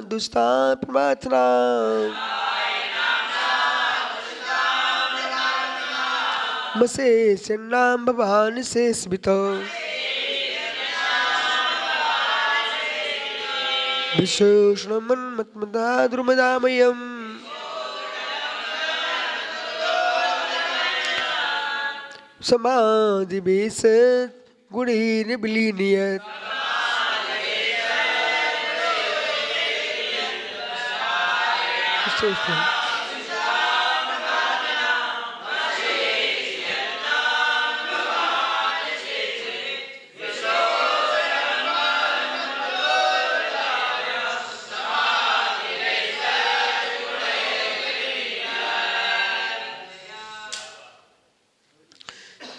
दुष्टां प्रमाथना मशेषन्नां भवान् शेषवितो विशेषणमन्मत्मदा द्रुमदामयम् समाधिवेश गुणेन विलीनयत्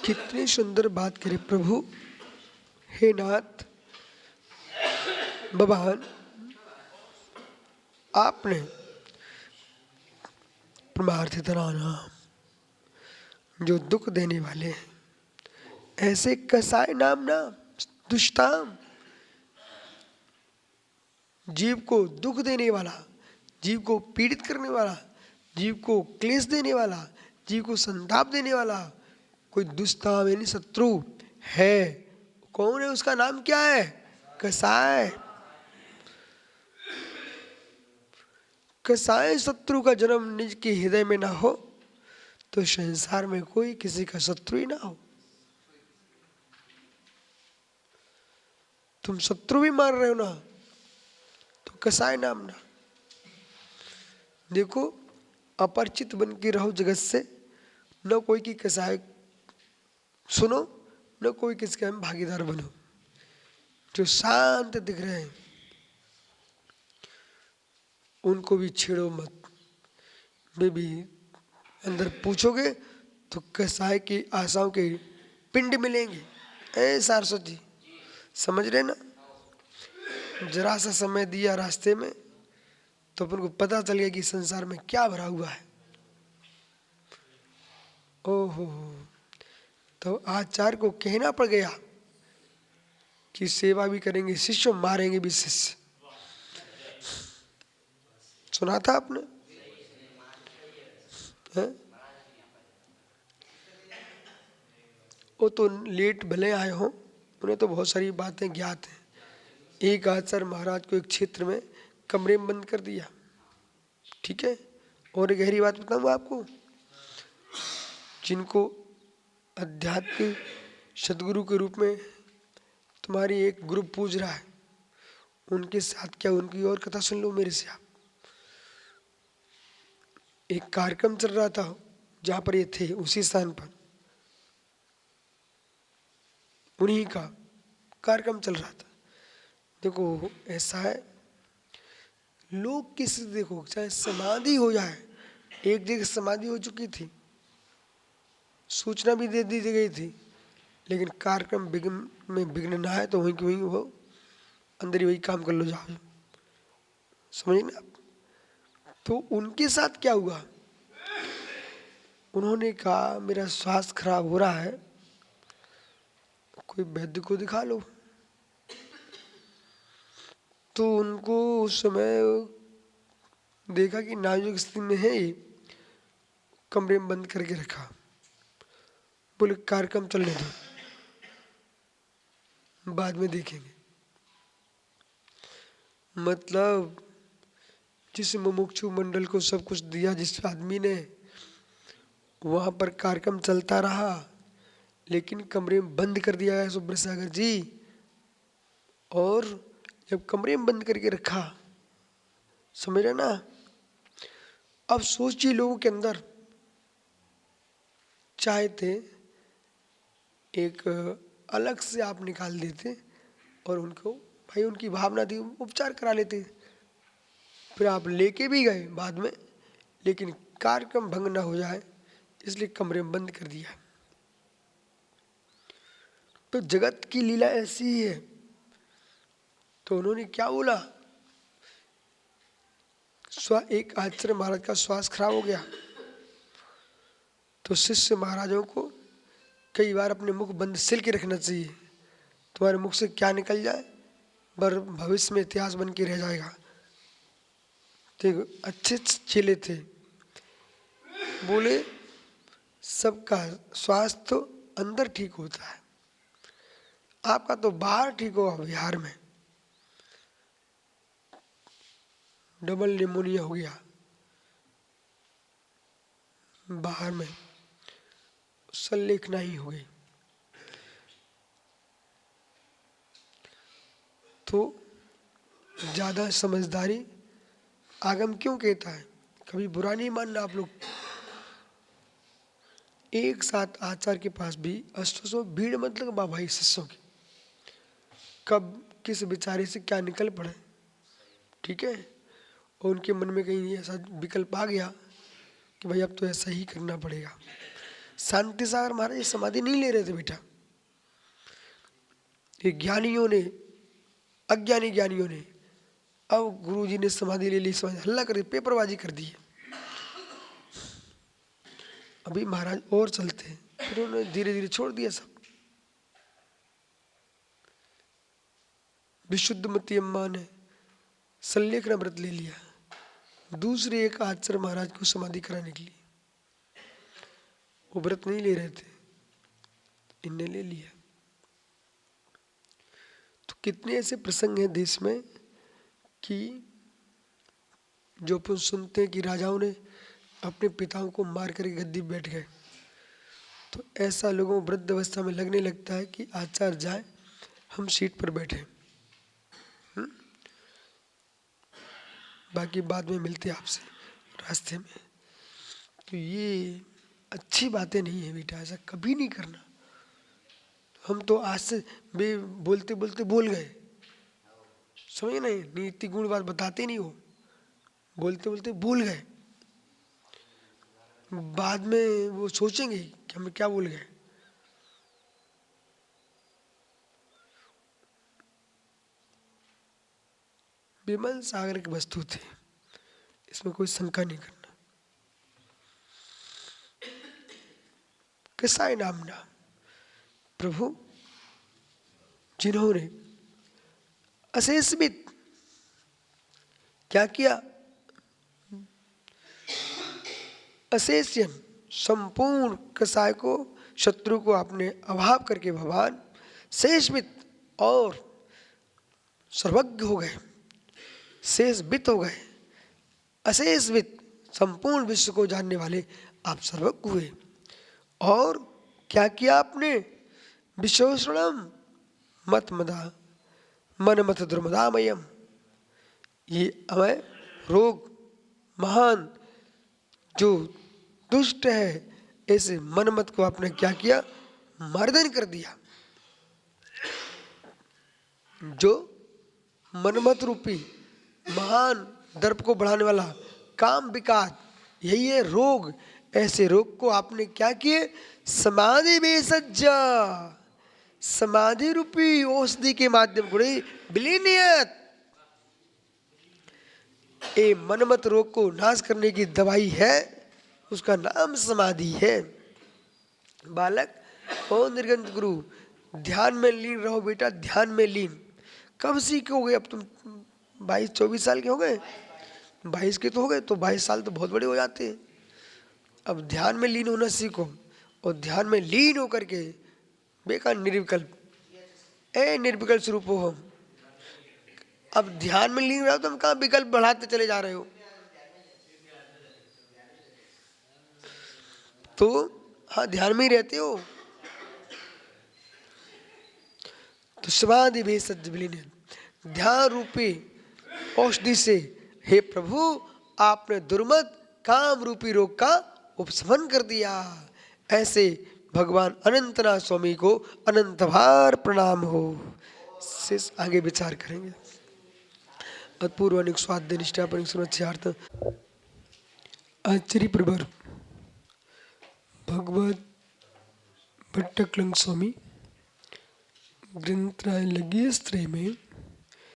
कितनी सुंदर बात करे प्रभु। हे नाथ भगवान, आपने परमार्थितराना जो दुख देने वाले हैं, ऐसे कसाय नामना दुष्टाम, जीव को दुख देने वाला, जीव को पीड़ित करने वाला, जीव को क्लेश देने वाला, जीव को संताप देने वाला कोई दुष्टाम यानी शत्रु है। कौन है? उसका नाम क्या है? कसाय। कसाय शत्रु का जन्म निज के हृदय में ना हो तो संसार में कोई किसी का शत्रु ही ना हो। तुम शत्रु भी मार रहे हो ना, तो कसाय नाम ना। देखो, अपरिचित बन के रहो जगत से, न कोई की कसाय सुनो, न कोई किसके हम भागीदार बनो। जो शांत दिख रहे हैं उनको भी छेड़ो मत। वे भी अंदर पूछोगे तो कसाय की आशाओं के पिंड मिलेंगे। ऐ सारस्वत जी, समझ रहे ना? जरा सा समय दिया रास्ते में तो अपन को पता चल गया कि संसार में क्या भरा हुआ है। ओहो, तो आचार्य को कहना पड़ गया कि सेवा भी करेंगे शिष्य, मारेंगे भी शिष्य। सुना था आपने? है? वो तो लेट भले आए हो, उन्हें तो बहुत सारी बातें ज्ञात हैं। एक आचार्य महाराज को एक क्षेत्र में कमरे में बंद कर दिया, ठीक है। और एक गहरी बात बताऊँ आपको, जिनको अध्यात्म सदगुरु के रूप में तुम्हारी एक ग्रुप पूज रहा है, उनके साथ क्या, उनकी और कथा सुन लो मेरे से आप। एक कार्यक्रम चल रहा था जहाँ पर ये थे, उसी स्थान पर उन्हीं का कार्यक्रम चल रहा था। देखो ऐसा है, लोग किसी, देखो चाहे समाधि हो जाए, एक जगह समाधि हो चुकी थी, सूचना भी दे दी गई थी, लेकिन कार्यक्रम में विघ्न ना है तो वहीं की वहीं वो अंदर ही वही काम कर लो, जाओ। समझे ना आप? तो उनके साथ क्या हुआ, उन्होंने कहा मेरा स्वास्थ्य खराब हो रहा है, कोई वैद्य को दिखा लो। तो उनको उस समय देखा कि नाजुक स्थिति में है, ये कमरे में बंद करके रखा। बोले कार्यक्रम चलने दो, बाद में देखेंगे। मतलब जिस मुमुक्षु मंडल को सब कुछ दिया जिस आदमी ने, वहां पर कार्यक्रम चलता रहा, लेकिन कमरे में बंद कर दिया है सुब्रसागर जी। और जब कमरे में बंद करके रखा, समझ रहे ना? अब सोचिए लोगों के अंदर चाहते एक अलग से आप निकाल देते और उनको, भाई उनकी भावना थी, उपचार करा लेते। फिर आप लेके भी गए बाद में, लेकिन कार्यक्रम भंग ना हो जाए इसलिए कमरे में बंद कर दिया। तो जगत की लीला ऐसी ही है। तो उन्होंने क्या बोला, एक आचार्य महाराज का स्वास्थ्य खराब हो गया, तो शिष्य महाराजों को कई बार अपने मुख बंद सिल के रखना चाहिए। तुम्हारे मुख से क्या निकल जाए पर भविष्य में इतिहास बन के रह जाएगा। देखो अच्छे चेले थे, बोले सबका स्वास्थ्य तो अंदर ठीक होता है, आपका तो बाहर ठीक होगा, बिहार में डबल निमोनिया हो गया, बाहर में संलेखना ही हो गई। तो ज्यादा समझदारी आगम क्यों कहता है, कभी बुरा नहीं मानना आप लोग। एक साथ आचार्य के पास भी 800 भीड़ मत लगा भाई शिष्यों की, कब किस बेचारे से क्या निकल पड़े, ठीक है। और उनके मन में कहीं ऐसा विकल्प आ गया कि भाई अब तो ऐसा ही करना पड़ेगा। शांति सागर महाराज ये समाधि नहीं ले रहे थे बेटा, ये ज्ञानियों ने, अज्ञानी ज्ञानियों ने, अब गुरुजी ने समाधि ले ली, समाधि हल्ला कर पेपरबाजी कर दी। अभी महाराज और चलते हैं, फिर उन्होंने धीरे धीरे छोड़ दिया सब। विशुद्धमती अम्मा ने संलेखना व्रत ले लिया, दूसरे एक आचार्य महाराज को समाधि कराने के लिए, वो व्रत नहीं ले रहे थे, इनने ले लिया। तो कितने ऐसे प्रसंग हैं देश में कि जो अपन सुनते हैं कि राजाओं ने अपने पिताओं को मार कर गद्दी बैठ गए। तो ऐसा लोगों वृद्ध अवस्था में लगने लगता है कि आचार्य जाए, हम सीट पर बैठे। बाकी बाद में मिलते आपसे रास्ते में। तो ये अच्छी बातें नहीं है बेटा, ऐसा कभी नहीं करना। हम तो आज से बोलते बोलते बोल गए, समझ नहीं, नीति गुण बात बताते नहीं हो, बोलते बोलते बोल गए, बाद में वो सोचेंगे कि हम क्या बोल गए। विमल सागर की वस्तु थे, इसमें कोई शंका नहीं करना। किसाई नामना प्रभु जिन्होंने अशेषवित क्या किया, अशेषयन संपूर्ण कसाय को, शत्रु को आपने अभाव करके भगवान शेषवित और सर्वज्ञ हो गए, शेषवित हो गए, अशेषवित संपूर्ण विश्व को जानने वाले आप सर्वज्ञ हुए। और क्या किया आपने, विशोषणम मत मदा मन मत दुर्मदामयम, ये अमय रोग महान जो दुष्ट है, ऐसे मनमत को आपने क्या किया, मर्दन कर दिया। जो मनमत रूपी महान दर्प को बढ़ाने वाला काम विकार, यही है रोग, ऐसे रोग को आपने क्या किए, समाधि भेषज, समाधि रूपी औषधि के माध्यम गुणे विलीनियत, ये मनमत रोग को नाश करने की दवाई है, उसका नाम समाधि है। बालक ओ निर्गंत गुरु, ध्यान में लीन रहो बेटा, ध्यान में लीन। कब सीखोगे, अब तुम 22-24 साल के हो गए, 22 के तो हो गए, तो 22 साल तो बहुत बड़े हो जाते हैं। अब ध्यान में लीन होना सीखो, और ध्यान में लीन होकर के बेकार निर्विकल्प निर्विकल्प स्वरूप हो हम। अब ध्यान में लीन रहो तो हम कहाँ विकल्प बढ़ाते चले जा रहे हो। तो हाँ ध्यान में ही रहते हो। तो समाधि भेषज विलीन, ध्यान रूपी औषधि से हे प्रभु आपने दुर्मत काम रूपी रोग का उपशमन कर दिया। ऐसे भगवान अनंतनाथ स्वामी को अनंत भार प्रणाम हो। से आगे विचार करेंगे। अपूर्वानिक स्वाध्याय निष्ठा पर सुरक्षार्थ आचार्य प्रभर भगवत भट्टकलंग स्वामी ग्रंथराय लगी स्त्री में